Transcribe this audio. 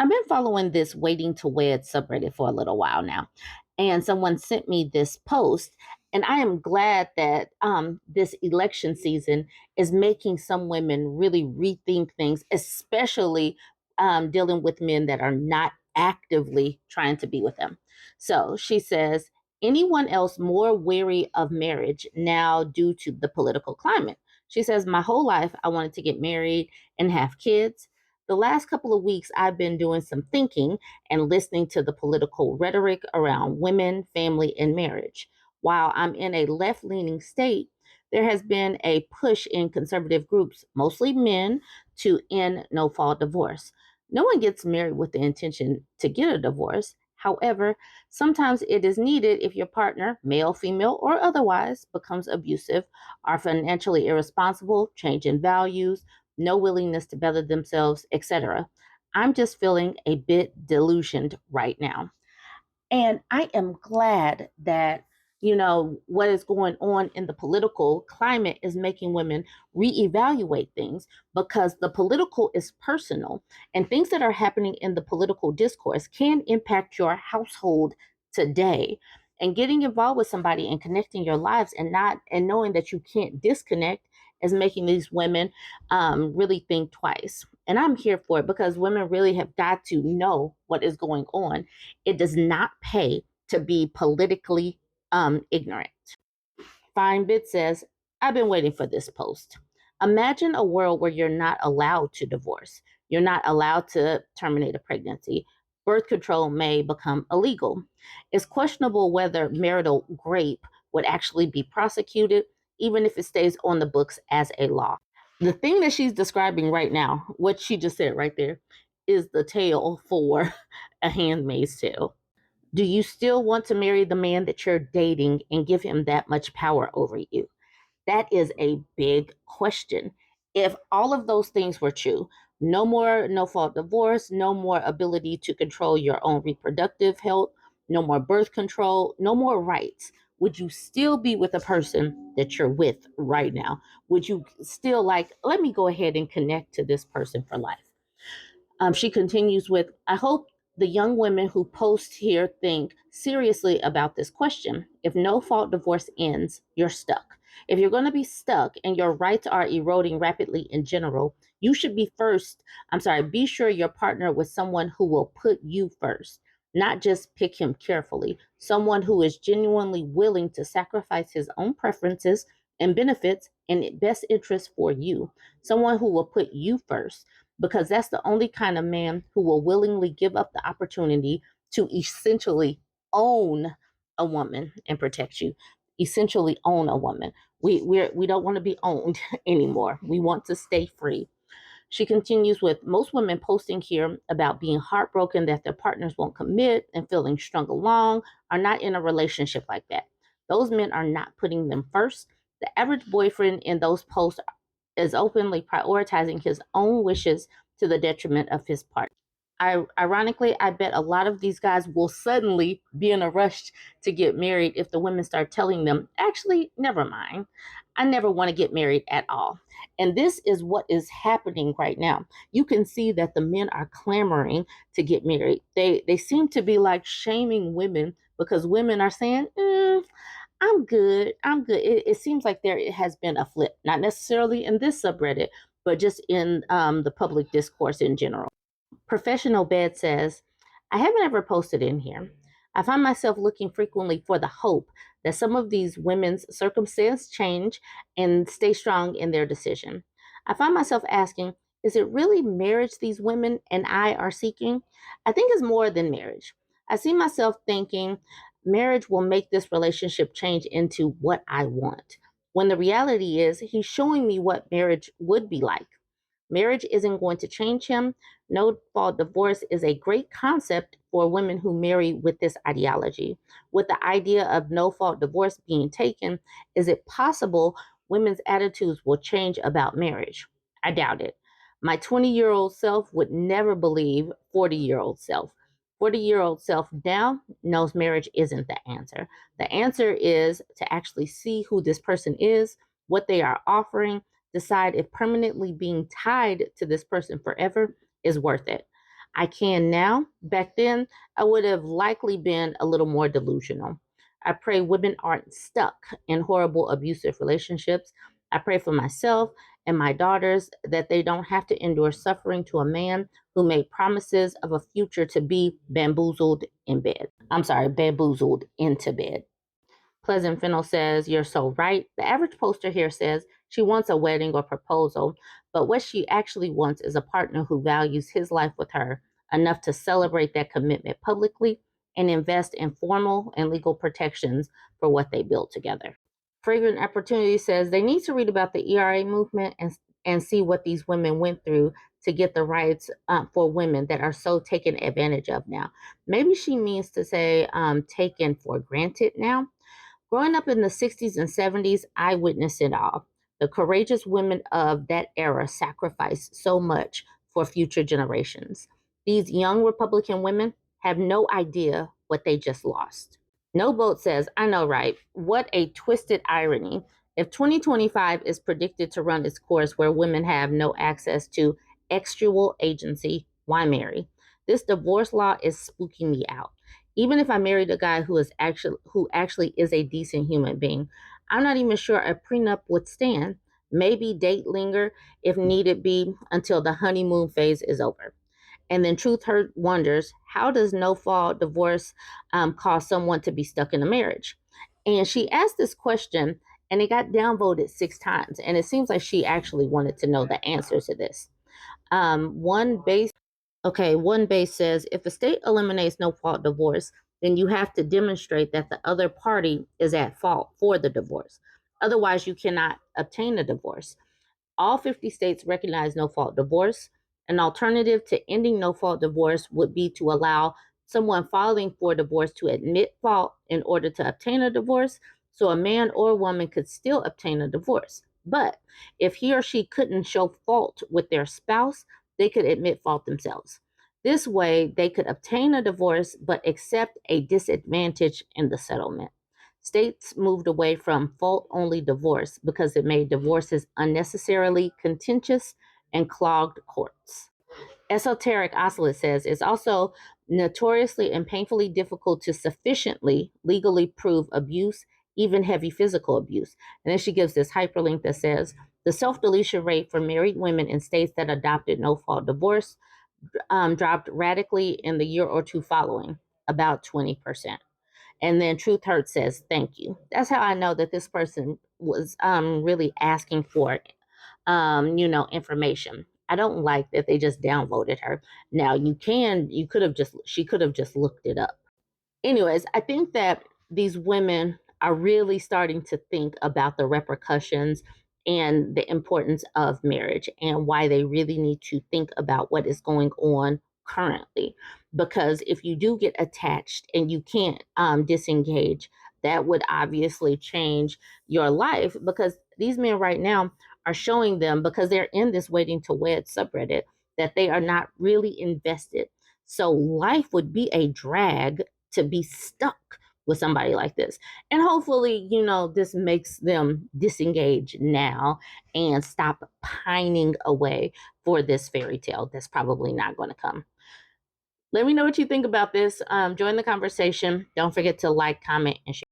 I've been following this waiting to wed subreddit for a little while now, and someone sent me this post. And I am glad that this election season is making some women really rethink things, especially dealing with men that are not actively trying to be with them. So she says, anyone else more weary of marriage now due to the political climate? She says, my whole life I wanted to get married and have kids. The last couple of weeks, I've been doing some thinking and listening to the political rhetoric around women, family, and marriage. While I'm in a left leaning state, there has been a push in conservative groups, mostly men, to end no fault divorce. No one gets married with the intention to get a divorce. However, sometimes it is needed if your partner, male, female, or otherwise, becomes abusive, are financially irresponsible, change in values, no willingness to better themselves, etc. I'm just feeling a bit delusioned right now. And I am glad that, what is going on in the political climate is making women reevaluate things because the political is personal and things that are happening in the political discourse can impact your household today. And getting involved with somebody and connecting your lives and knowing that you can't disconnect is making these women really think twice. And I'm here for it because women really have got to know what is going on. It does not pay to be politically ignorant. Fine Bit says, I've been waiting for this post. Imagine a world where you're not allowed to divorce. You're not allowed to terminate a pregnancy. Birth control may become illegal. It's questionable whether marital rape would actually be prosecuted, even if it stays on the books as a law. The thing that she's describing right now, what she just said right there, is the tale for A Handmaid's Tale. Do you still want to marry the man that you're dating and give him that much power over you? That is a big question. If all of those things were true, no more no fault divorce, no more ability to control your own reproductive health, no more birth control, no more rights, would you still be with a person that you're with right now? Would you still like, let me go ahead and connect to this person for life? She continues with, I hope the young women who post here think seriously about this question. If no fault divorce ends, you're stuck. If you're going to be stuck and your rights are eroding rapidly in general, you should be sure your partner with someone who will put you first, not just pick him carefully, someone who is genuinely willing to sacrifice his own preferences and benefits and best interest for you, someone who will put you first because that's the only kind of man who will willingly give up the opportunity to essentially own a woman and protect you. Essentially own a woman. We don't want to be owned anymore. We want to stay free. She continues with most women posting here about being heartbroken that their partners won't commit and feeling strung along are not in a relationship like that. Those men are not putting them first. The average boyfriend in those posts is openly prioritizing his own wishes to the detriment of his partner. Ironically, I bet a lot of these guys will suddenly be in a rush to get married if the women start telling them, actually, never mind. I never want to get married at all. And this is what is happening right now. You can see that the men are clamoring to get married. They seem to be like shaming women because women are saying, I'm good. I'm good. It seems like there has been a flip, not necessarily in this subreddit, but just in the public discourse in general. Professional Bed says, I haven't ever posted in here. I find myself looking frequently for the hope that some of these women's circumstance change and stay strong in their decision. I find myself asking, is it really marriage these women and I are seeking? I think it's more than marriage. I see myself thinking marriage will make this relationship change into what I want. When the reality is, he's showing me what marriage would be like. Marriage isn't going to change him. No fault divorce is a great concept for women who marry with this ideology. With the idea of no fault divorce being taken, is it possible women's attitudes will change about marriage? I doubt it. My 20-year-old self would never believe 40-year-old self. 40-year-old self now knows marriage isn't the answer. The answer is to actually see who this person is, what they are offering, decide if permanently being tied to this person forever is worth it. I can now. Back then, I would have likely been a little more delusional. I pray women aren't stuck in horrible abusive relationships. I pray for myself and my daughters that they don't have to endure suffering to a man who made promises of a future to be bamboozled in bed. I'm sorry, bamboozled into bed. Pleasant Fennel says, "You're so right. The average poster here says she wants a wedding or proposal, but what she actually wants is a partner who values his life with her enough to celebrate that commitment publicly and invest in formal and legal protections for what they build together." Fragrant Opportunity says they need to read about the ERA movement and see what these women went through to get the rights for women that are so taken advantage of now. Maybe she means to say taken for granted now. Growing up in the 60s and 70s, I witnessed it all. The courageous women of that era sacrificed so much for future generations. These young Republican women have no idea what they just lost. No Boat says, I know, right? What a twisted irony. If 2025 is predicted to run its course where women have no access to extrual agency, why marry? This divorce law is spooking me out. Even if I married a guy who actually is a decent human being, I'm not even sure a prenup would stand. Maybe date linger if needed be until the honeymoon phase is over. And then Truth Hurt wonders, how does no fault divorce cause someone to be stuck in a marriage? And she asked this question and it got downvoted 6 times. And it seems like she actually wanted to know the answer to this. One base says if the state eliminates no fault divorce, then you have to demonstrate that the other party is at fault for the divorce. Otherwise, you cannot obtain a divorce. All 50 states recognize no fault divorce. An alternative to ending no fault divorce would be to allow someone filing for divorce to admit fault in order to obtain a divorce, so a man or woman could still obtain a divorce. But if he or she couldn't show fault with their spouse, they could admit fault themselves. This way, they could obtain a divorce but accept a disadvantage in the settlement. States moved away from fault only divorce because it made divorces unnecessarily contentious and clogged courts. Esoteric Oscillate says it's also notoriously and painfully difficult to sufficiently legally prove abuse, even heavy physical abuse. And then she gives this hyperlink that says the self deletion rate for married women in states that adopted no fault divorce dropped radically in the year or two following, about 20%. And then Truth Hurt says, thank you. That's how I know that this person was really asking for, information. I don't like that they just downvoted her. Now she could have just looked it up. Anyways, I think that these women are really starting to think about the repercussions and the importance of marriage and why they really need to think about what is going on currently. Because if you do get attached and you can't disengage, that would obviously change your life because these men right now are showing them because they're in this waiting to wed subreddit that they are not really invested. So life would be a drag to be stuck with somebody like this. And hopefully, this makes them disengage now and stop pining away for this fairy tale that's probably not going to come. Let me know what you think about this. Join the conversation. Don't forget to like, comment, and share.